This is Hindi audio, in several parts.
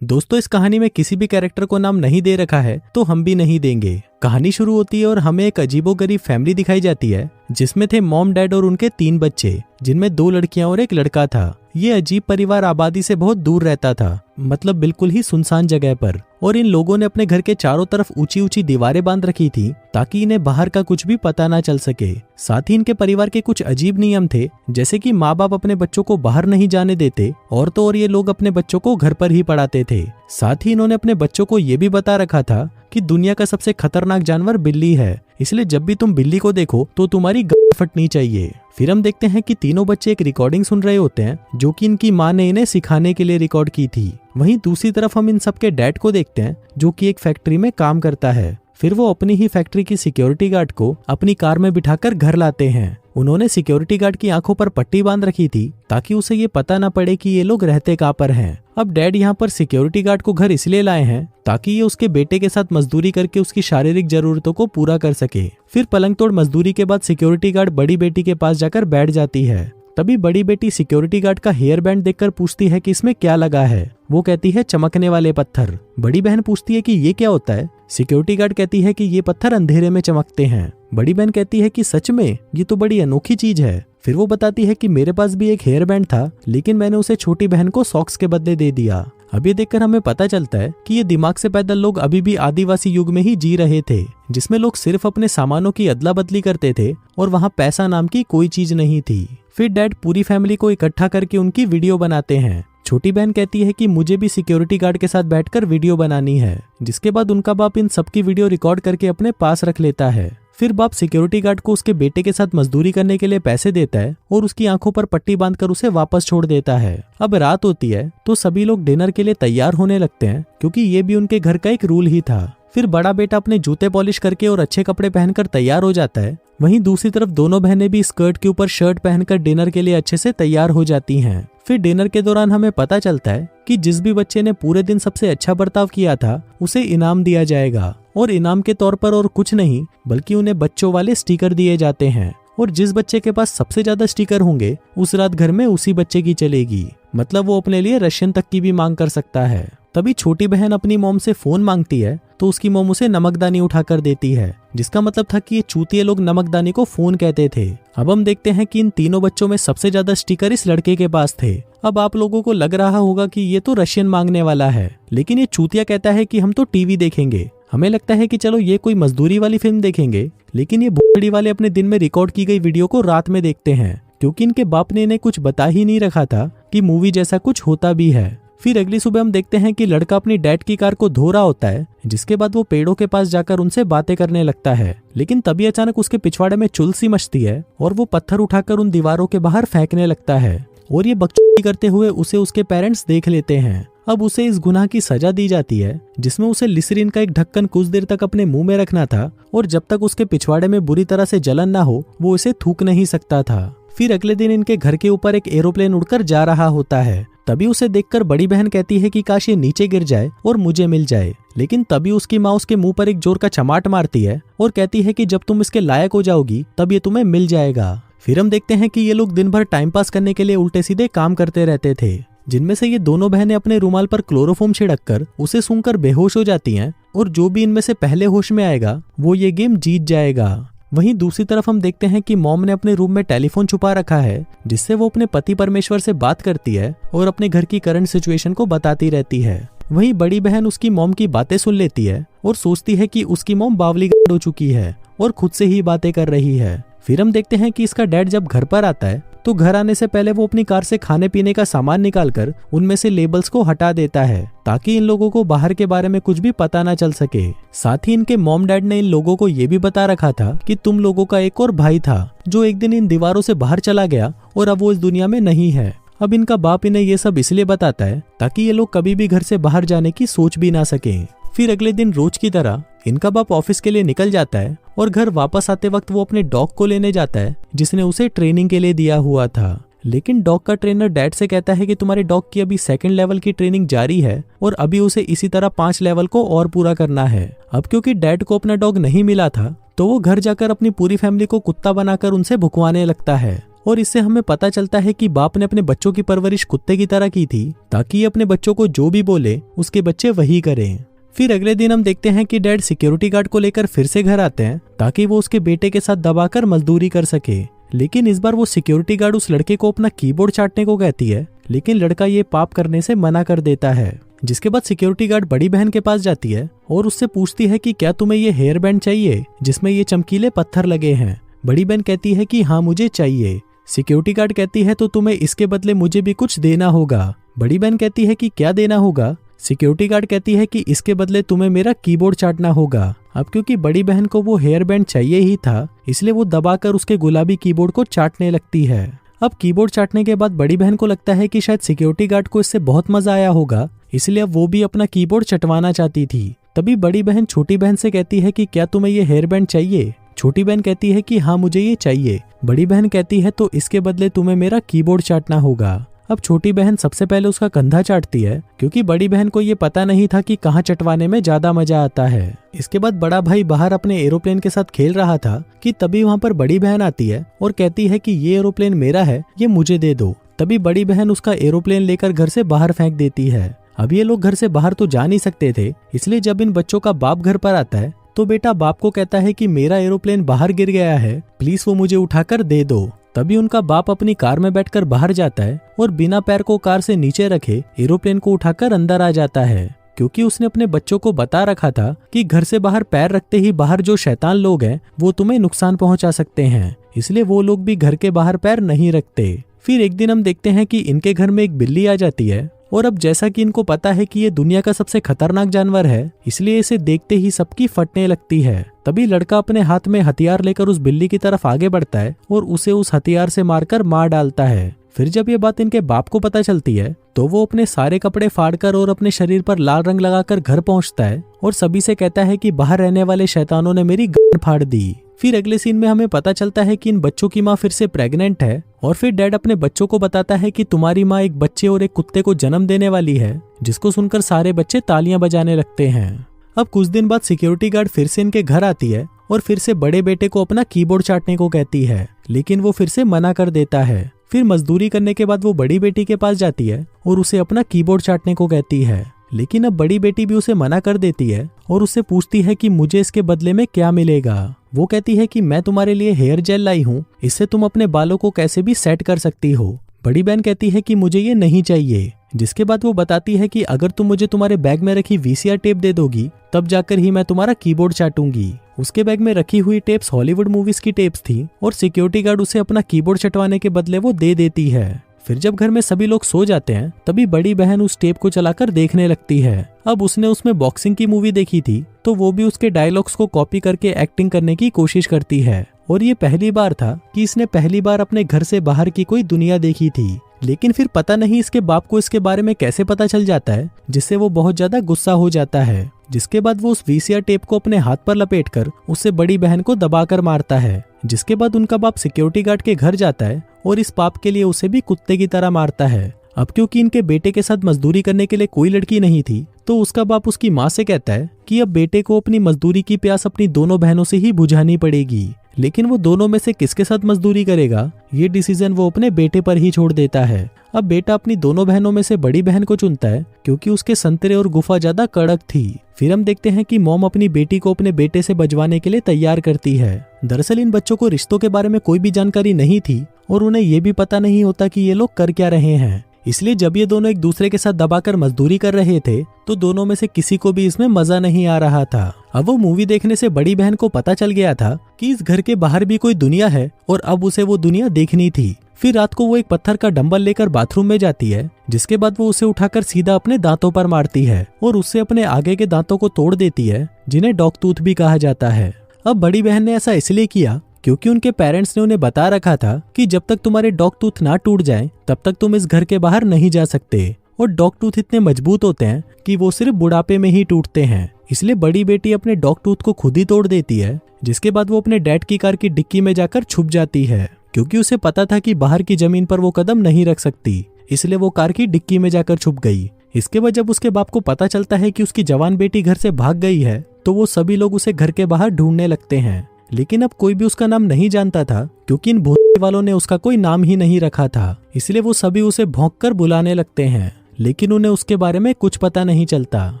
दोस्तों, इस कहानी में किसी भी कैरेक्टर को नाम नहीं दे रखा है, तो हम भी नहीं देंगे। कहानी शुरू होती है और हमें एक अजीबोगरीब फैमिली दिखाई जाती है जिसमें थे मॉम, डैड और उनके 3 बच्चे, जिनमें 2 लड़कियां और एक लड़का था। ये अजीब परिवार आबादी से बहुत दूर रहता था, मतलब बिल्कुल ही सुनसान जगह पर। और इन लोगों ने अपने घर के चारों तरफ ऊंची ऊंची दीवारें बांध रखी थी ताकि इन्हें बाहर का कुछ भी पता ना चल सके। साथ ही इनके परिवार के कुछ अजीब नियम थे, जैसे कि माँ बाप अपने बच्चों को बाहर नहीं जाने देते और तो और ये लोग अपने बच्चों को घर पर ही पढ़ाते थे। साथ ही इन्होंने अपने बच्चों को ये भी बता रखा था कि दुनिया का सबसे खतरनाक जानवर बिल्ली है, इसलिए जब भी तुम बिल्ली को देखो तो तुम्हारी गांड फटनी चाहिए। फिर हम देखते हैं कि तीनों बच्चे एक रिकॉर्डिंग सुन रहे होते हैं जो कि इनकी माँ ने इन्हें सिखाने के लिए रिकॉर्ड की थी। वहीं दूसरी तरफ हम इन सबके डैड को देखते हैं जो कि एक फैक्ट्री में काम करता है। फिर वो अपनी ही फैक्ट्री की सिक्योरिटी गार्ड को अपनी कार में बिठाकर घर लाते हैं। उन्होंने सिक्योरिटी गार्ड की आंखों पर पट्टी बांध रखी थी ताकि उसे ये पता न पड़े कि ये लोग रहते कहाँ पर हैं। अब डैड यहाँ पर सिक्योरिटी गार्ड को घर इसलिए लाए हैं ताकि ये उसके बेटे के साथ मजदूरी करके उसकी शारीरिक जरूरतों को पूरा कर सके। फिर पलंग तोड़ मजदूरी के बाद सिक्योरिटी गार्ड बड़ी बेटी के पास जाकर बैठ जाती है। तभी बड़ी बेटी सिक्योरिटी गार्ड का हेयर बैंड देखकर पूछती है कि इसमें क्या लगा है। वो कहती है चमकने वाले पत्थर। बड़ी बहन पूछती है कि ये क्या होता है। सिक्योरिटी गार्ड कहती है कि ये पत्थर अंधेरे में चमकते हैं। बड़ी बहन कहती है कि सच में, ये तो बड़ी अनोखी चीज है। फिर वो बताती है कि मेरे पास भी एक हेयर बैंड था, लेकिन मैंने उसे छोटी बहन को सॉक्स के बदले दे दिया। अब ये देखकर हमें पता चलता है कि ये दिमाग से पैदल लोग अभी भी आदिवासी युग में ही जी रहे थे, जिसमें लोग सिर्फ अपने सामानों की अदला बदली करते थे और वहाँ पैसा नाम की कोई चीज नहीं थी। फिर डैड पूरी फैमिली को इकट्ठा करके उनकी वीडियो बनाते हैं। छोटी बहन कहती है कि मुझे भी सिक्योरिटी गार्ड के साथ बैठकर वीडियो बनानी है। जिसके बाद उनका बाप इन सबकी वीडियो रिकॉर्ड करके अपने पास रख लेता है। फिर बाप सिक्योरिटी गार्ड को उसके बेटे के साथ मजदूरी करने के लिए पैसे देता है और उसकी आंखों पर पट्टी बांधकर उसे वापस छोड़ देता है। अब रात होती है तो सभी लोग डिनर के लिए तैयार होने लगते हैं, क्योंकि ये भी उनके घर का एक रूल ही था। फिर बड़ा बेटा अपने जूते पॉलिश करके और अच्छे कपड़े पहनकर तैयार हो जाता है। वहीं दूसरी तरफ दोनों बहनें भी स्कर्ट के ऊपर शर्ट पहनकर डिनर के लिए अच्छे से तैयार हो जाती हैं। फिर डिनर के दौरान हमें पता चलता है कि जिस भी बच्चे ने पूरे दिन सबसे अच्छा बर्ताव किया था उसे इनाम दिया जाएगा, और इनाम के तौर पर और कुछ नहीं बल्कि उन्हें बच्चों वाले स्टिकर दिए जाते हैं। और जिस बच्चे के पास सबसे ज्यादा स्टिकर होंगे उस रात घर में उसी बच्चे की चलेगी, मतलब वो अपने लिए रशियन तक की भी मांग कर सकता है। तभी छोटी बहन अपनी मॉम से फोन मांगती है तो उसकी मॉम उसे नमकदानी उठाकर देती है, जिसका मतलब था कि ये चूतिए लोग नमकदानी को फोन कहते थे। अब हम देखते हैं कि इन तीनों बच्चों में सबसे ज्यादा स्टिकर इस लड़के के पास थे। अब आप लोगों को लग रहा होगा कि ये तो रशियन मांगने वाला है, लेकिन ये चूतिया कहता है कि हम तो टीवी देखेंगे। हमें लगता है कि चलो ये कोई मजदूरी वाली फिल्म देखेंगे, लेकिन ये भोसड़ी वाले अपने दिन में रिकॉर्ड की गई वीडियो को रात में देखते हैं, क्योंकि इनके बाप ने इन्हें कुछ बता ही नहीं रखा था कि मूवी जैसा कुछ होता भी है। फिर अगली सुबह हम देखते हैं कि लड़का अपनी डैड की कार को धो रहा होता है, जिसके बाद वो पेड़ों के पास जाकर उनसे बातें करने लगता है। लेकिन तभी अचानक उसके पिछवाड़े में चुल सी मचती है और वो पत्थर उठाकर उन दीवारों के बाहर फेंकने लगता है, और ये बकचोदी करते हुए उसे उसके पेरेंट्स देख लेते हैं। अब उसे इस गुनाह की सजा दी जाती है, जिसमें उसे लिसरीन का एक ढक्कन कुछ देर तक अपने मुंह में रखना था, और जब तक उसके पिछवाड़े में बुरी तरह से जलन ना हो वो इसे थूक नहीं सकता था। फिर अगले दिन इनके घर के ऊपर एक एरोप्लेन उड़कर जा रहा होता है। तभी उसे देखकर बड़ी बहन कहती है कि काश ये नीचे गिर जाए और मुझे मिल जाए, लेकिन तभी उसकी माँ उसके मुंह पर एक जोर का चमाट मारती है और कहती है कि जब तुम इसके लायक हो जाओगी तब ये तुम्हें मिल जाएगा। फिर हम देखते हैं कि ये लोग दिन भर टाइम पास करने के लिए उल्टे सीधे काम करते रहते थे, जिनमें से ये दोनों बहनें अपने रुमाल पर क्लोरोफॉर्म छिड़ककर उसे सूंघकर बेहोश हो जाती हैं, और जो भी इनमें से पहले होश में आएगा वो ये गेम जीत जाएगा। वहीं दूसरी तरफ हम देखते हैं कि मॉम ने अपने रूम में टेलीफोन छुपा रखा है, जिससे वो अपने पति परमेश्वर से बात करती है और अपने घर की करंट सिचुएशन को बताती रहती है। वहीं बड़ी बहन उसकी मॉम की बातें सुन लेती है और सोचती है कि उसकी मॉम बावली हो चुकी है और खुद से ही बातें कर रही है। फिर हम देखते हैं कि इसका डैड जब घर पर आता है तो घर आने से पहले वो अपनी कार से खाने पीने का सामान निकालकर उनमें से लेबल्स को हटा देता है, ताकि इन लोगों को बाहर के बारे में कुछ भी पता ना चल सके। साथ ही इनके मॉम डैड ने इन लोगों को ये भी बता रखा था कि तुम लोगों का एक और भाई था जो एक दिन इन दीवारों से बाहर चला गया और अब वो इस दुनिया में नहीं है। अब इनका बाप इन्हें ये सब इसलिए बताता है ताकि ये लोग कभी भी घर से बाहर जाने की सोच भी ना सकें। फिर अगले दिन रोज की तरह इनका बाप ऑफिस के लिए निकल जाता है और घर वापस आते वक्त वो अपने डॉग को लेने जाता है जिसने उसे ट्रेनिंग के लिए दिया हुआ था। लेकिन डॉग का ट्रेनर डैड से कहता है कि तुम्हारे डॉग की अभी 2nd लेवल की ट्रेनिंग जारी है और अभी उसे इसी तरह 5 लेवल को और पूरा करना है। अब क्योंकि डैड को अपना डॉग नहीं मिला था तो वो घर जाकर अपनी पूरी फैमिली को कुत्ता बनाकर उनसे भुकवाने लगता है। और इससे हमें पता चलता है कि बाप ने अपने बच्चों की परवरिश कुत्ते की तरह की थी ताकि अपने बच्चों को जो भी बोले उसके बच्चे वही करें। फिर अगले दिन हम देखते हैं कि डैड सिक्योरिटी गार्ड को लेकर फिर से घर आते हैं ताकि वो उसके बेटे के साथ दबाकर मजदूरी कर सके। लेकिन इस बार वो सिक्योरिटी गार्ड उस लड़के को अपना कीबोर्ड चाटने को कहती है, लेकिन लड़का ये पाप करने से मना कर देता है। जिसके बाद सिक्योरिटी गार्ड बड़ी बहन के पास जाती है और उससे पूछती है कि क्या तुम्हें ये हेयर बैंड चाहिए जिसमें ये चमकीले पत्थर लगे हैं। बड़ी बहन कहती है कि हाँ मुझे चाहिए। सिक्योरिटी गार्ड कहती है तो तुम्हें इसके बदले मुझे भी कुछ देना होगा। बड़ी बहन कहती है कि क्या देना होगा। सिक्योरिटी गार्ड कहती है कि इसके बदले तुम्हें मेरा कीबोर्ड चाटना होगा। अब क्योंकि बड़ी बहन को वो हेयर बैंड चाहिए ही था इसलिए वो दबाकर उसके गुलाबी कीबोर्ड को चाटने लगती है। अब कीबोर्ड चाटने के बाद बड़ी बहन को लगता है कि शायद सिक्योरिटी गार्ड को इससे बहुत मजा आया होगा, इसलिए अब वो भी अपना कीबोर्ड चटवाना चाहती थी। तभी बड़ी बहन छोटी बहन से कहती है कि क्या तुम्हें ये हेयर बैंड चाहिए। छोटी बहन कहती है कि हाँ मुझे ये चाहिए। बड़ी बहन कहती है तो इसके बदले तुम्हें मेरा कीबोर्ड चाटना होगा। अब छोटी बहन सबसे पहले उसका कंधा चाटती है क्योंकि बड़ी बहन को ये पता नहीं था कि कहाँ चटवाने में ज्यादा मजा आता है। इसके बाद बड़ा भाई बाहर अपने एरोप्लेन के साथ खेल रहा था कि तभी वहाँ पर बड़ी बहन आती है और कहती है कि ये एरोप्लेन मेरा है, ये मुझे दे दो। तभी बड़ी बहन उसका एरोप्लेन लेकर घर से बाहर फेंक देती है। अब ये लोग घर से बाहर तो जा नहीं सकते थे, इसलिए जब इन बच्चों का बाप घर पर आता है तो बेटा बाप को कहता है कि मेरा एरोप्लेन बाहर गिर गया है, प्लीज वो मुझे उठाकर दे दो। तभी उनका बाप अपनी कार में बैठकर बाहर जाता है और बिना पैर को कार से नीचे रखे एरोप्लेन को उठाकर अंदर आ जाता है, क्योंकि उसने अपने बच्चों को बता रखा था कि घर से बाहर पैर रखते ही बाहर जो शैतान लोग हैं वो तुम्हें नुकसान पहुंचा सकते हैं, इसलिए वो लोग भी घर के बाहर पैर नहीं रखते। फिर एक दिन हम देखते हैं कि इनके घर में एक बिल्ली आ जाती है और अब जैसा कि इनको पता है कि ये दुनिया का सबसे खतरनाक जानवर है, इसलिए इसे देखते ही सबकी फटने लगती है। तभी लड़का अपने हाथ में हथियार लेकर उस बिल्ली की तरफ आगे बढ़ता है और उसे उस हथियार से मारकर मार डालता है। फिर जब ये बात इनके बाप को पता चलती है तो वो अपने सारे कपड़े फाड़कर और अपने शरीर पर लाल रंग लगाकर घर पहुंचता है और सभी से कहता है कि बाहर रहने वाले शैतानों ने मेरी गांड फाड़ दी। फिर अगले सीन में हमें पता चलता है कि इन बच्चों की माँ फिर से प्रेग्नेंट है और फिर डैड अपने बच्चों को बताता है कि तुम्हारी माँ एक बच्चे और एक कुत्ते को जन्म देने वाली है, जिसको सुनकर सारे बच्चे तालियां बजाने लगते हैं। अब कुछ दिन बाद सिक्योरिटी गार्ड फिर से इनके घर आती है और फिर से बड़े बेटे को अपना कीबोर्ड चाटने को कहती है, लेकिन वो फिर से मना कर देता है। फिर मजदूरी करने के बाद वो बड़ी बेटी के पास जाती है और उसे अपना कीबोर्ड चाटने को कहती है, लेकिन अब बड़ी बेटी भी उसे मना कर देती है और उससे पूछती है कि मुझे इसके बदले में क्या मिलेगा। वो कहती है कि मैं तुम्हारे लिए हेयर जेल लाई हूँ, इससे तुम अपने बालों को कैसे भी सेट कर सकती हो। बड़ी बहन कहती है कि मुझे ये नहीं चाहिए, जिसके बाद वो बताती है कि अगर तुम मुझे तुम्हारे बैग में रखी VCR टेप दे दोगी तब जाकर ही मैं तुम्हारा कीबोर्ड चाटूंगी। उसके बैग में रखी हुई टेप्स हॉलीवुड मूवीज की टेप्स थी और सिक्योरिटी गार्ड उसे अपना कीबोर्ड चटवाने के बदले वो दे देती है। फिर जब घर में सभी लोग सो जाते हैं तभी बड़ी बहन उस टेप को चलाकर देखने लगती है। अब उसने उसमें बॉक्सिंग की मूवी देखी थी तो वो भी उसके डायलॉग्स को कॉपी करके एक्टिंग करने की कोशिश करती है और ये पहली बार था कि इसने पहली बार अपने घर से बाहर की कोई दुनिया देखी थी। लेकिन फिर पता नहीं इसके बाप को इसके बारे में कैसे पता चल जाता है, जिससे वो बहुत ज्यादा गुस्सा हो जाता है। जिसके बाद वो उस VCR टेप को अपने हाथ पर लपेटकर उससे बड़ी बहन को दबाकर मारता है। जिसके बाद उनका बाप सिक्योरिटी गार्ड के घर जाता है और इस पाप के लिए उसे भी कुत्ते की तरह मारता है। अब क्योंकि इनके बेटे के साथ मजदूरी करने के लिए कोई लड़की नहीं थी तो उसका बाप उसकी माँ से कहता है कि अब बेटे को अपनी मजदूरी की प्यास अपनी दोनों बहनों से ही बुझानी पड़ेगी। लेकिन वो दोनों में से किसके साथ मजदूरी करेगा ये डिसीजन वो अपने बेटे पर ही छोड़ देता है। अब बेटा अपनी दोनों बहनों में से बड़ी बहन को चुनता है क्योंकि उसके संतरे और गुफा ज्यादा कड़क थी। फिर हम देखते हैं कि मॉम अपनी बेटी को अपने बेटे से बजवाने के लिए तैयार करती है। दरअसल इन बच्चों को रिश्तों के बारे में कोई भी जानकारी नहीं थी और उन्हें ये भी पता नहीं होता कि ये लोग कर क्या रहे हैं, इसलिए जब ये दोनों एक दूसरे के साथ दबाकर मजदूरी कर रहे थे तो दोनों में से किसी को भी इसमें मजा नहीं आ रहा था। अब वो मूवी देखने से बड़ी बहन को पता चल गया था कि इस घर के बाहर भी कोई दुनिया है और अब उसे वो दुनिया देखनी थी। फिर रात को वो एक पत्थर का डंबल लेकर बाथरूम में जाती है, जिसके बाद वो उसे उठाकर सीधा अपने दांतों पर मारती है और उससे अपने आगे के दांतों को तोड़ देती है, जिन्हें डॉग टूथ भी कहा जाता है। अब बड़ी बहन ने ऐसा इसलिए किया क्योंकि उनके पेरेंट्स ने उन्हें बता रखा था कि जब तक तुम्हारे डॉग टूथ ना टूट जाए तब तक तुम इस घर के बाहर नहीं जा सकते। और डॉग टूथ इतने मजबूत होते हैं कि वो सिर्फ बुढ़ापे में ही टूटते हैं। इसलिए बड़ी बेटी अपने डॉग टूथ को खुद ही तोड़ देती है, जिसके बाद वो अपने डैड की कार की डिक्की में जाकर छुप जाती है, क्योंकि उसे पता था कि बाहर की जमीन पर वो कदम नहीं रख सकती। इसलिए वो कार की डिक्की में जाकर छुप गई। इसके बाद जब उसके बाप को पता चलता है कि उसकी जवान बेटी घर से भाग गई है तो वो सभी लोग उसे घर के बाहर ढूंढने लगते हैं। लेकिन अब कोई भी उसका नाम नहीं जानता था, क्योंकि इन भूत वालों ने उसका कोई नाम ही नहीं रखा था। इसलिए वो सभी उसे भौंक कर बुलाने लगते हैं, लेकिन उन्हें उसके बारे में कुछ पता नहीं चलता।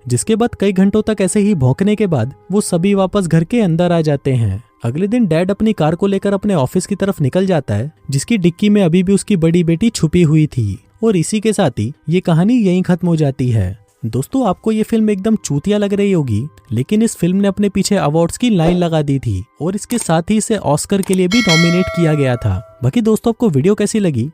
जिसके बाद कई घंटों तक ऐसे ही भौंकने के बाद वो सभी वापस घर के अंदर आ जाते हैं। अगले दिन डैड अपनी कार को लेकर अपने ऑफिस की तरफ निकल जाता है, जिसकी डिक्की में अभी भी उसकी बड़ी बेटी छुपी हुई थी। और इसी के साथ ही ये कहानी यहीं खत्म हो जाती है। दोस्तों, आपको ये फिल्म एकदम चूतिया लग रही होगी, लेकिन इस फिल्म ने अपने पीछे अवार्ड्स की लाइन लगा दी थी और इसके साथ ही इसे ऑस्कर के लिए भी नॉमिनेट किया गया था। बाकी दोस्तों, आपको वीडियो कैसी लगी